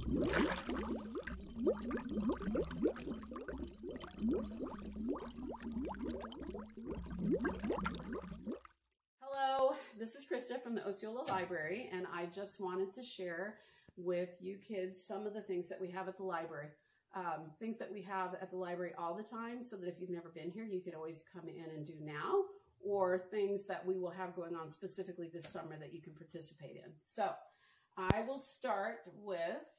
Hello, this is Krista from the Osceola Library, and I just wanted to share with you kids some of the things that we have at the library. Things that we have at the library all the time, so that if you've never been here, you could always come in and do now, or things that we will have going on specifically this summer that you can participate in. So I will start with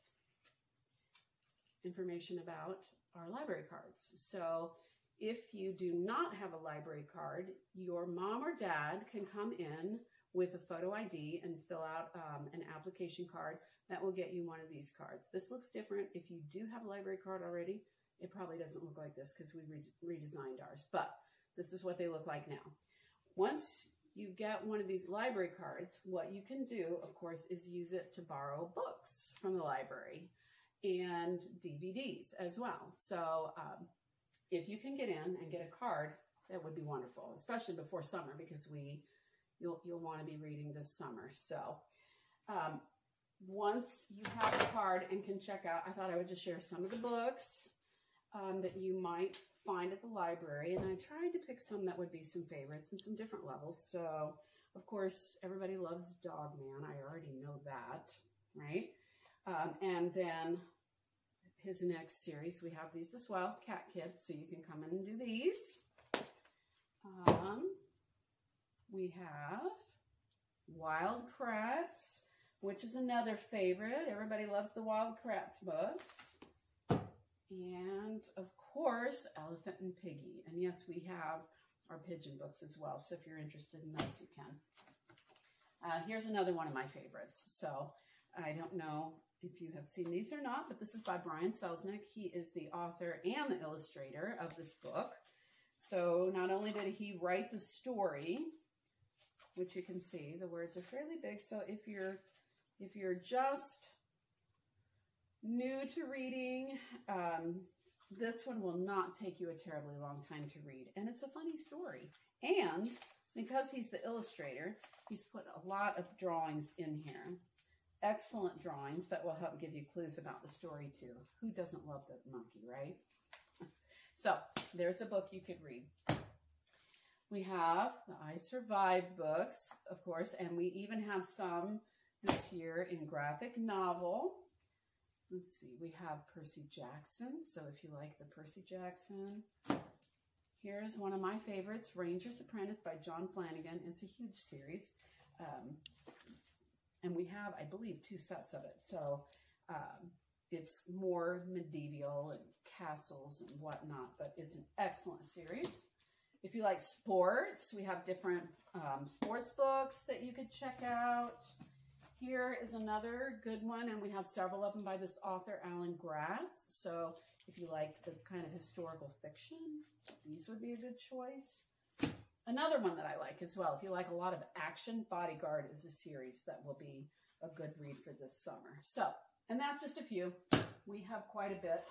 information about our library cards. So if you do not have a library card, your mom or dad can come in with a photo ID and fill out an application card that will get you one of these cards. This looks different. If you do have a library card already, it probably doesn't look like this because we redesigned ours, but this is what they look like now. Once you get one of these library cards, what you can do, of course, is use it to borrow books from the library and DVDs as well. So if you can get in and get a card, that would be wonderful, especially before summer, because you'll want to be reading this summer. So once you have a card and can check out, I thought I would just share some of the books that you might find at the library, and I tried to pick some that would be some favorites and some different levels. So of course, everybody loves Dog Man. I already know that, right? And then his next series, we have these as well, Cat Kid, so you can come in and do these. We have Wild Kratts, which is another favorite. Everybody loves the Wild Kratts books. And of course, Elephant and Piggy. And yes, we have our pigeon books as well, so if you're interested in those, you can. Here's another one of my favorites. So I don't know if you have seen these or not, but this is by Brian Selznick. He is the author and the illustrator of this book. So not only did he write the story, which you can see, the words are fairly big. So if you're just new to reading, this one will not take you a terribly long time to read. And it's a funny story. And because he's the illustrator, he's put a lot of drawings in here. Excellent drawings that will help give you clues about the story too. Who doesn't love the monkey, right? So there's a book you could read. We have the I Survived books, of course, and we even have some this year in graphic novel. Let's see, we have Percy Jackson. So if you like the Percy Jackson, here's one of my favorites, Ranger's Apprentice by John Flanagan. It's a huge series. And we have, I believe, 2 sets of it. So it's more medieval and castles and whatnot, but it's an excellent series. If you like sports, we have different sports books that you could check out. Here is another good one, and we have several of them by this author, Alan Gratz. So if you like the kind of historical fiction, these would be a good choice. Another one that I like as well, if you like a lot of action, Bodyguard is a series that will be a good read for this summer. So, and that's just a few. We have quite a bit.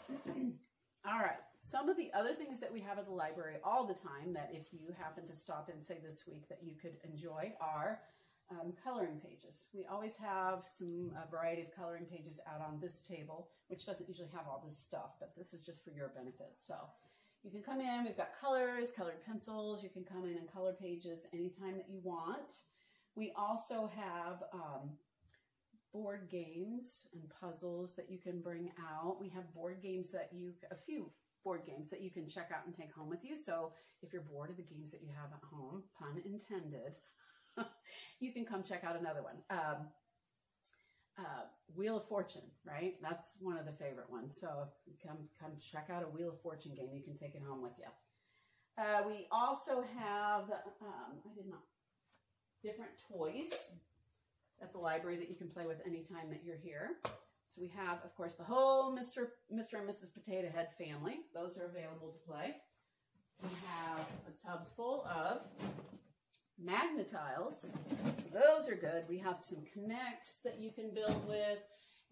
All right, some of the other things that we have at the library all the time that if you happen to stop in, say this week, that you could enjoy are coloring pages. We always have a variety of coloring pages out on this table, which doesn't usually have all this stuff, but this is just for your benefit. So you can come in, we've got colors, colored pencils, you can come in and color pages anytime that you want. We also have board games and puzzles that you can bring out. We have board games that a few board games that you can check out and take home with you. So if you're bored of the games that you have at home, pun intended, you can come check out another one. Wheel of Fortune, right? That's one of the favorite ones. So come check out a Wheel of Fortune game. You can take it home with you. We also have, different toys at the library that you can play with anytime that you're here. So we have, of course, the whole Mr. and Mrs. Potato Head family. Those are available to play. We have a tub full of Magnetiles. So those are good. We have some Connects that you can build with,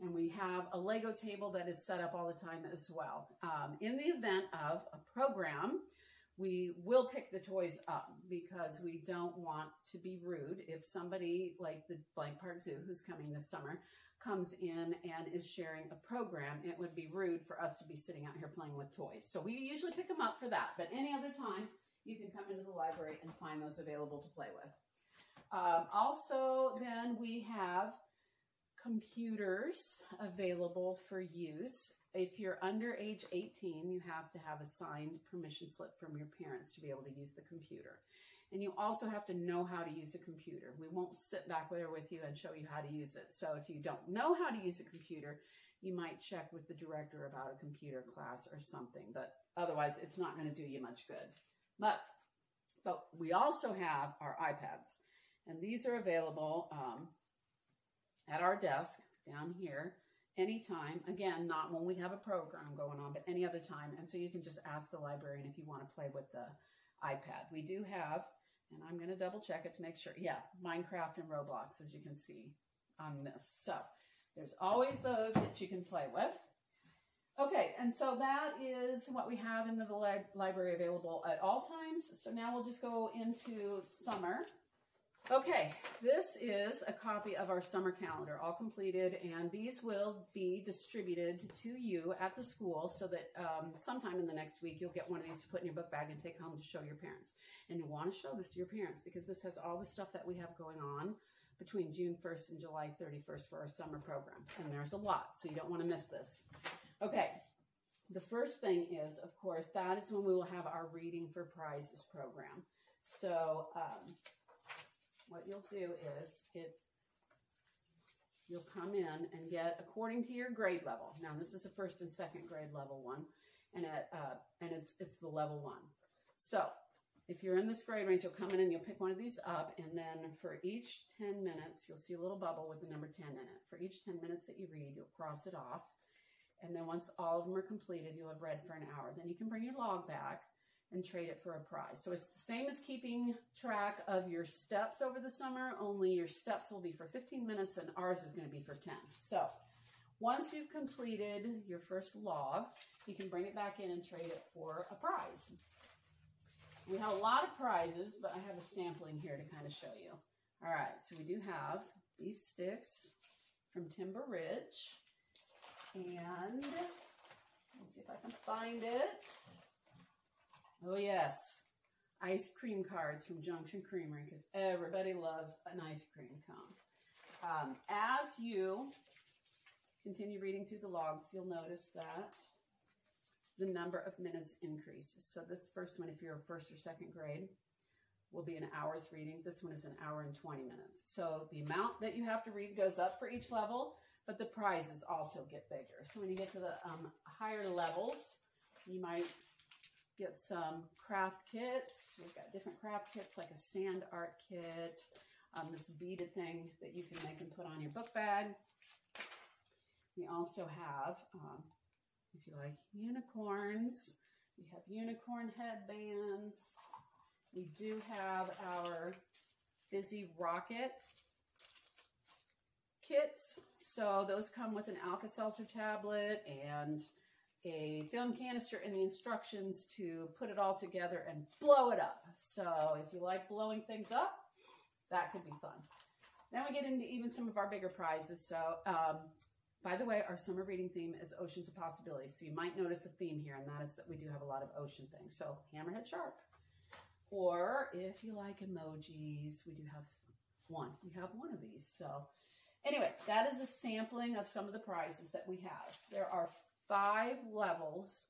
and we have a Lego table that is set up all the time as well. In the event of a program we will pick the toys up because we don't want to be rude. If somebody like the Blank Park Zoo, who's coming this summer, comes in and is sharing a program, it would be rude for us to be sitting out here playing with toys. So we usually pick them up for that, but any other time, you can come into the library and find those available to play with. Also, then we have computers available for use. If you're under age 18, you have to have a signed permission slip from your parents to be able to use the computer. And you also have to know how to use a computer. We won't sit back there with you and show you how to use it. So if you don't know how to use a computer, you might check with the director about a computer class or something. But otherwise, it's not going to do you much good. But we also have our iPads. And these are available at our desk down here anytime. Again, not when we have a program going on, but any other time. And so you can just ask the librarian if you want to play with the iPad. We do have, and I'm going to double check it to make sure. Yeah, Minecraft and Roblox, as you can see on this. So there's always those that you can play with. Okay, and so that is what we have in the library available at all times. So now we'll just go into summer. Okay, this is a copy of our summer calendar, all completed, and these will be distributed to you at the school so that sometime in the next week you'll get one of these to put in your book bag and take home to show your parents. And you'll want to show this to your parents because this has all the stuff that we have going on between June 1st and July 31st for our summer program. And there's a lot, so you don't want to miss this. Okay, the first thing is, of course, that is when we will have our Reading for Prizes program. So, what you'll do is you'll come in and get according to your grade level. Now this is a first and second grade level one, and it's the level 1. So if you're in this grade range, you'll come in and you'll pick one of these up, and then for each 10 minutes, you'll see a little bubble with the number 10 in it. For each 10 minutes that you read, you'll cross it off, and then once all of them are completed, you'll have read for an hour. Then you can bring your log back and trade it for a prize. So it's the same as keeping track of your steps over the summer, only your steps will be for 15 minutes and ours is going to be for 10. So once you've completed your first log, you can bring it back in and trade it for a prize. We have a lot of prizes, but I have a sampling here to kind of show you. All right, so we do have beef sticks from Timber Ridge, and let's see if I can find it. Oh yes, ice cream cards from Junction Creamery, because everybody loves an ice cream cone. As you continue reading through the logs, you'll notice that the number of minutes increases. So this first one, if you're first or second grade, will be an hour's reading. This one is an hour and 20 minutes. So the amount that you have to read goes up for each level, but the prizes also get bigger. So when you get to the higher levels, you might get some craft kits. We've got different craft kits like a sand art kit, this beaded thing that you can make and put on your book bag. We also have, if you like, unicorns. We have unicorn headbands. We do have our Fizzy Rocket kits. So those come with an Alka-Seltzer tablet and a film canister and the instructions to put it all together and blow it up. So if you like blowing things up, that could be fun. Then we get into even some of our bigger prizes. So by the way, our summer reading theme is Oceans of Possibility. So you might notice a theme here, and that is that we do have a lot of ocean things. So hammerhead shark. Or if you like emojis, we do have one. We have one of these. So anyway, that is a sampling of some of the prizes that we have. There are 5 levels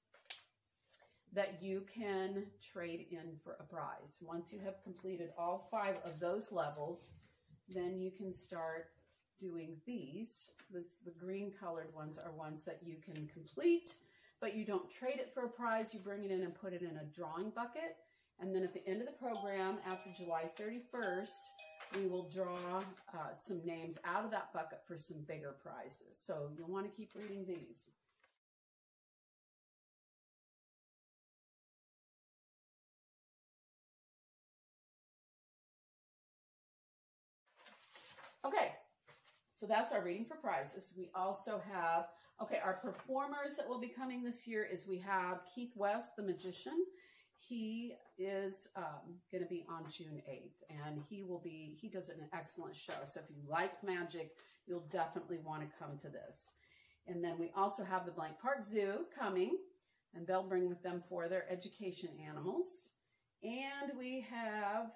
that you can trade in for a prize. Once you have completed all 5 of those levels, then you can start doing these. The green colored ones are ones that you can complete, but you don't trade it for a prize. You bring it in and put it in a drawing bucket. And then at the end of the program, after July 31st, we will draw some names out of that bucket for some bigger prizes. So you'll want to keep reading these. Okay, so that's our Reading for Prizes. We also have, okay, our performers that will be coming this year is we have Keith West, the magician, He is going to be on June 8th, and he does an excellent show. So if you like magic, you'll definitely want to come to this. And then we also have the Blank Park Zoo coming, and they'll bring with them for their education animals. And we have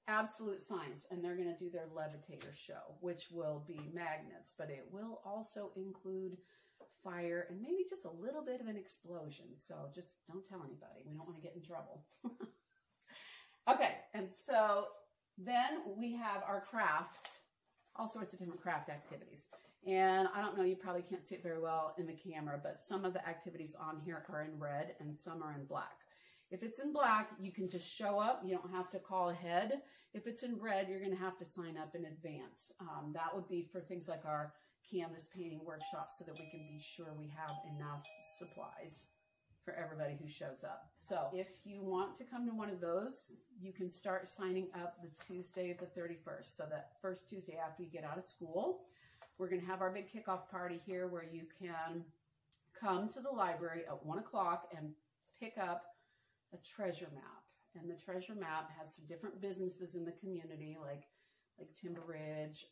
Absolute Science, and they're going to do their levitator show, which will be magnets, but it will also include fire and maybe just a little bit of an explosion. So just don't tell anybody. We don't want to get in trouble. Okay, and so then we have our crafts, all sorts of different craft activities. And I don't know, you probably can't see it very well in the camera, but some of the activities on here are in red and some are in black. If it's in black, you can just show up. You don't have to call ahead. If it's in red, you're going to have to sign up in advance. That would be for things like our canvas painting workshops, so that we can be sure we have enough supplies for everybody who shows up. So if you want to come to one of those, you can start signing up the Tuesday of the 31st. So that first Tuesday after you get out of school, we're going to have our big kickoff party here where you can come to the library at 1 o'clock and pick up a treasure map. And the treasure map has some different businesses in the community, like Timber Ridge,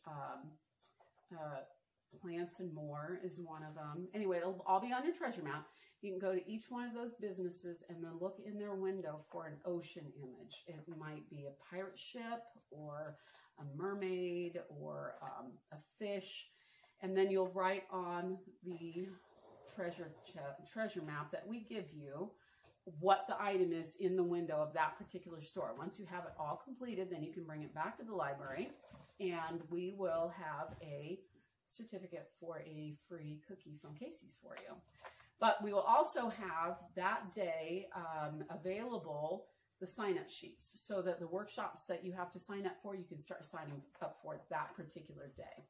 Plants and More is one of them. Anyway, it'll all be on your treasure map. You can go to each one of those businesses and then look in their window for an ocean image. It might be a pirate ship or a mermaid or a fish. And then you'll write on the treasure map that we give you what the item is in the window of that particular store. Once you have it all completed, then you can bring it back to the library, and we will have a certificate for a free cookie from Casey's for you. But we will also have that day available the sign-up sheets, so that the workshops that you have to sign up for, you can start signing up for that particular day.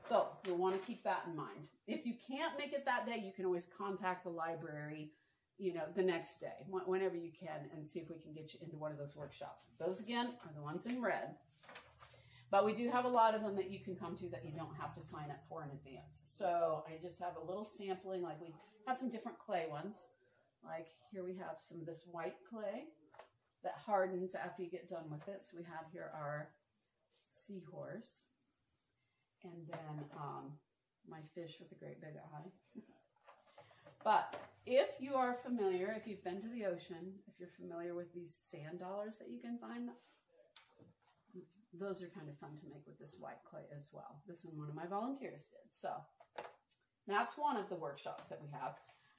So you'll want to keep that in mind. If you can't make it that day, you can always contact the library, the next day, whenever you can, and see if we can get you into one of those workshops. Those, again, are the ones in red. But we do have a lot of them that you can come to that you don't have to sign up for in advance. So I just have a little sampling. Like, we have some different clay ones. Like here we have some of this white clay that hardens after you get done with it. So we have here our seahorse. And then my fish with a great big eye. But if you are familiar, if you've been to the ocean, if you're familiar with these sand dollars that you can find, those are kind of fun to make with this white clay as well. This one of my volunteers did. So that's one of the workshops that we have.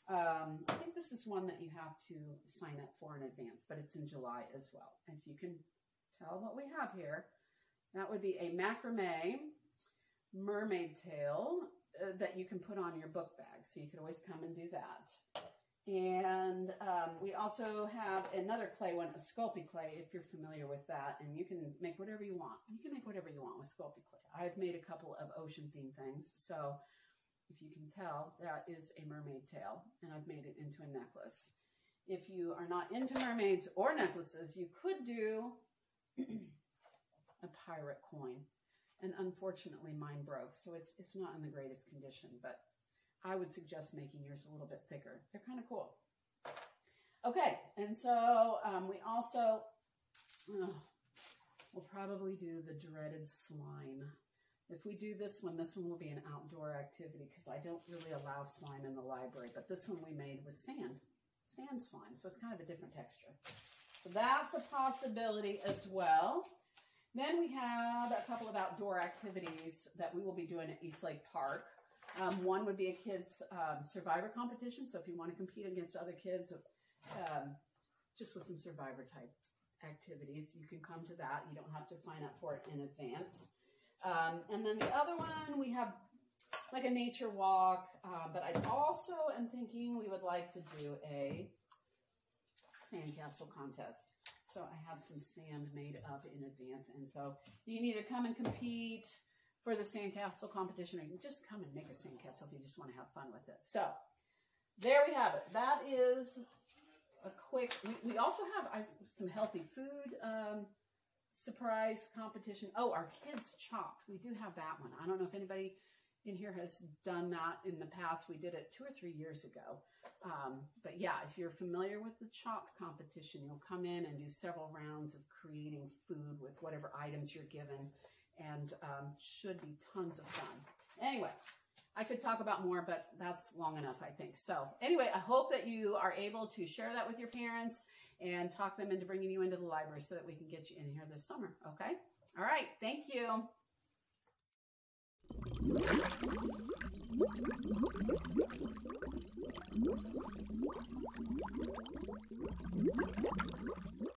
I think this is one that you have to sign up for in advance, but it's in July as well. And if you can tell what we have here, that would be a macrame mermaid tail that you can put on your book bag. So you could always come and do that. And we also have another clay one, a Sculpey clay, if you're familiar with that. And you can make whatever you want. You can make whatever you want with Sculpey clay. I've made a couple of ocean-themed things. So if you can tell, that is a mermaid tail. And I've made it into a necklace. If you are not into mermaids or necklaces, you could do a pirate coin. And unfortunately, mine broke. So it's not in the greatest condition. But I would suggest making yours a little bit thicker. They're kind of cool. Okay, and so we also, we'll probably do the dreaded slime. If we do this one will be an outdoor activity because I don't really allow slime in the library. But this one we made with sand slime, so it's kind of a different texture. So that's a possibility as well. Then we have a couple of outdoor activities that we will be doing at Eastlake Park. One would be a kids' survivor competition. So if you want to compete against other kids, just with some survivor type activities, you can come to that. You don't have to sign up for it in advance. And then the other one, we have like a nature walk. But I also am thinking we would like to do a sandcastle contest. So I have some sand made up in advance. And so you can either come and compete for the sandcastle competition, or you can just come and make a sandcastle if you just want to have fun with it. So there we have it. That is a quick, we also have some healthy food surprise competition. Oh, our kids chopped. We do have that one. I don't know if anybody in here has done that in the past. We did it 2 or 3 years ago. But yeah, if you're familiar with the chalk competition, you'll come in and do several rounds of creating food with whatever items you're given, and should be tons of fun. Anyway, I could talk about more, but that's long enough, I think. So anyway, I hope that you are able to share that with your parents and talk them into bringing you into the library so that we can get you in here this summer, okay? All right, thank you.